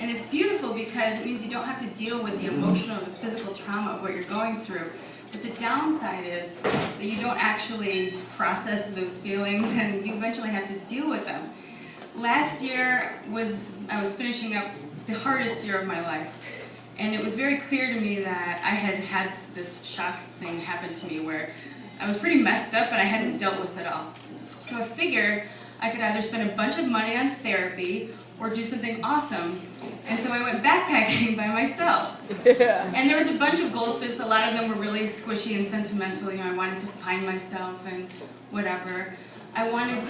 And it's beautiful because it means you don't have to deal with the emotional or the physical trauma of what you're going through. But the downside is that you don't actually process those feelings and you eventually have to deal with them. Last year I was finishing up the hardest year of my life. And it was very clear to me that I had had this shock thing happen to me where I was pretty messed up, but I hadn't dealt with it all. So I figured I could either spend a bunch of money on therapy or do something awesome. And so I went backpacking by myself. Yeah. And there was a bunch of goals, but a lot of them were really squishy and sentimental. You know, I wanted to find myself and whatever. I wanted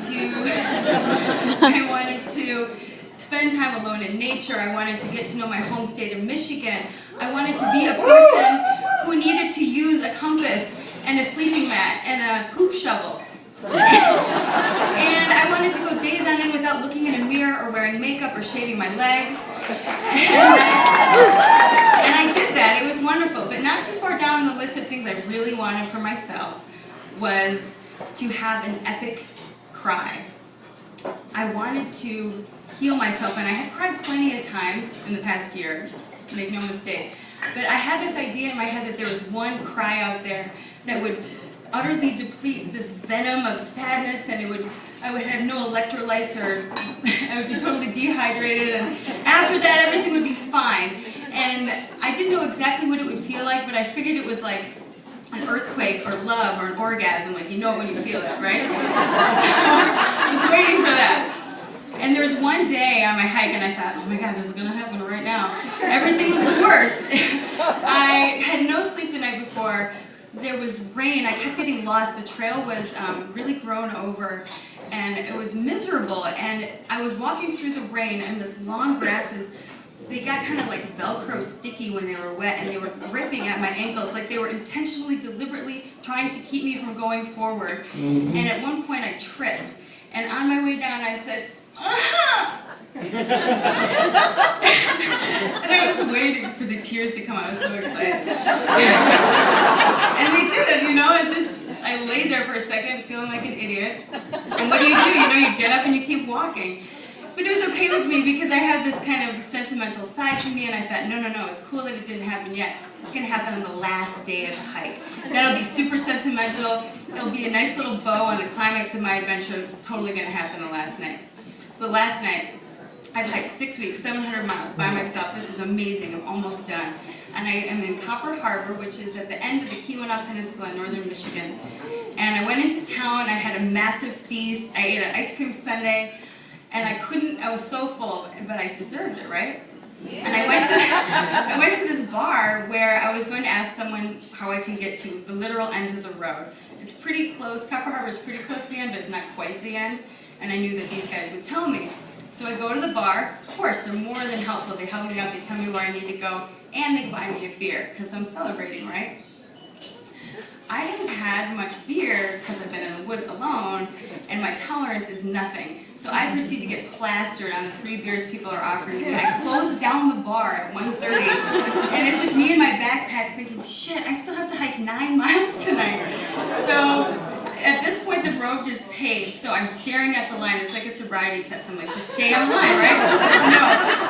to spend time alone in nature. I wanted to get to know my home state of Michigan. I wanted to be a person who needed to use a compass and a sleeping mat and a poop shovel. And I wanted to go days on end without looking in a mirror or wearing makeup or shaving my legs. And I did that. It was wonderful. But not too far down the list of things I really wanted for myself was to have an epic cry. I wanted to heal myself, and I had cried plenty of times in the past year, make no mistake. But I had this idea in my head that there was one cry out there that would utterly deplete this venom of sadness, and I would have no electrolytes, or I would be totally dehydrated, and after that everything would be fine. And I didn't know exactly what it would feel like, but I figured it was like an earthquake or love or an orgasm, like you know it when you feel it, right? So I was waiting for that. And there was one day on my hike, and I thought, oh my God, this is going to happen right now. Everything was the worst. I had no sleep the night before. There was rain. I kept getting lost. The trail was really grown over, and it was miserable. And I was walking through the rain, and this long grasses, they got kind of like Velcro sticky when they were wet, and they were gripping at my ankles, like they were intentionally, deliberately trying to keep me from going forward. And at one point I tripped, and on my way down I said, and I was waiting for the tears to come out. I was so excited. And they didn't, you know, I laid there for a second feeling like an idiot. And what do? You know, you get up and you keep walking. But it was okay with me because I had this kind of sentimental side to me, and I thought, no, it's cool that it didn't happen yet. It's going to happen on the last day of the hike. That'll be super sentimental. It'll be a nice little bow on the climax of my adventure. It's totally going to happen the last night. So last night, I've hiked 6 weeks, 700 miles by myself. This is amazing. I'm almost done. And I am in Copper Harbor, which is at the end of the Keweenaw Peninsula in northern Michigan. And I went into town. I had a massive feast. I ate an ice cream sundae. And I was so full, but I deserved it, right? Yeah. And I went to this bar where I was going to ask someone how I can get to the literal end of the road. It's pretty close. Copper Harbor is pretty close to the end, but it's not quite the end. And I knew that these guys would tell me. So I go to the bar. Of course, they're more than helpful. They help me out. They tell me where I need to go. And they buy me a beer, because I'm celebrating, right? I haven't had much beer because I've been in the woods alone, and my tolerance is nothing. So I proceed to get plastered on the free beers people are offering me. I close down the bar at 1:30, and it's just me and my backpack thinking, shit, I still have to hike 9 miles tonight. So at this point, the road is paved, so I'm staring at the line. It's like a sobriety test. I'm like, just stay on the line, right? No,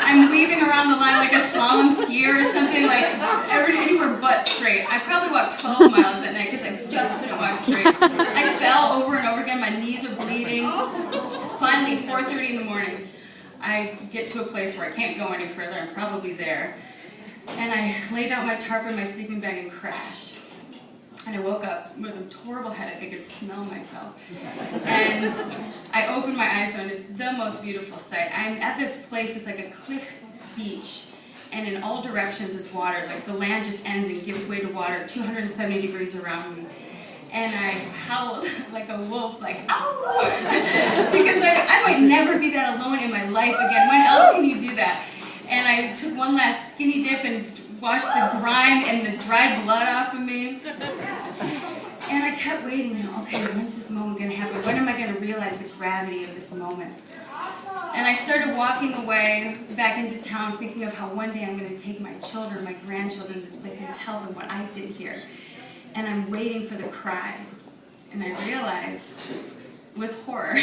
I'm weaving around the line like a slalom skier or something, like anywhere but straight. I probably walked 12 miles that night because I just couldn't walk straight. I fell over and over again. My knees are bleeding. Finally, 4:30 in the morning, I get to a place where I can't go any further. I'm probably there. And I laid out my tarp in my sleeping bag and crashed. And I woke up with a horrible headache. I could smell myself. And I opened my eyes though, and it's the most beautiful sight. I'm at this place, it's like a cliff beach, and in all directions is water. Like the land just ends and gives way to water, 270 degrees around me. And I howled like a wolf, like, ow! Because I might never be that alone in my life again. When else can you do that? And I took one last skinny dip and washed the grime and the dried blood off of me. And I kept waiting, and okay, when's this moment going to happen? When am I going to realize the gravity of this moment? And I started walking away back into town, thinking of how one day I'm going to take my children, my grandchildren to this place and tell them what I did here. And I'm waiting for the cry. And I realize, with horror,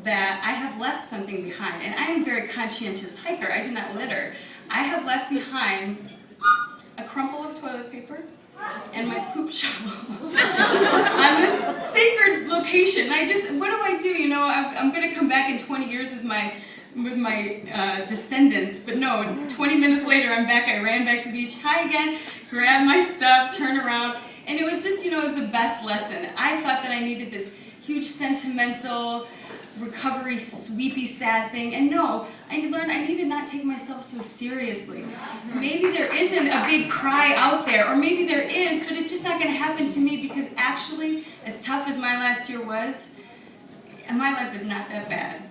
that I have left something behind. And I am a very conscientious hiker. I do not litter. I have left behind a crumple of toilet paper and my poop shovel on this sacred location. What do I do? You know, I'm going to come back in 20 years with my descendants, but no, 20 minutes later I'm back. I ran back to the beach, hi again, grab my stuff, turn around, and it was just, you know, it was the best lesson. I thought that I needed this huge sentimental, recovery, sweepy, sad thing, and no, I learned I need to not take myself so seriously. Maybe there isn't a big cry out there, or maybe there is, but it's just not going to happen to me, because actually, as tough as my last year was, my life is not that bad.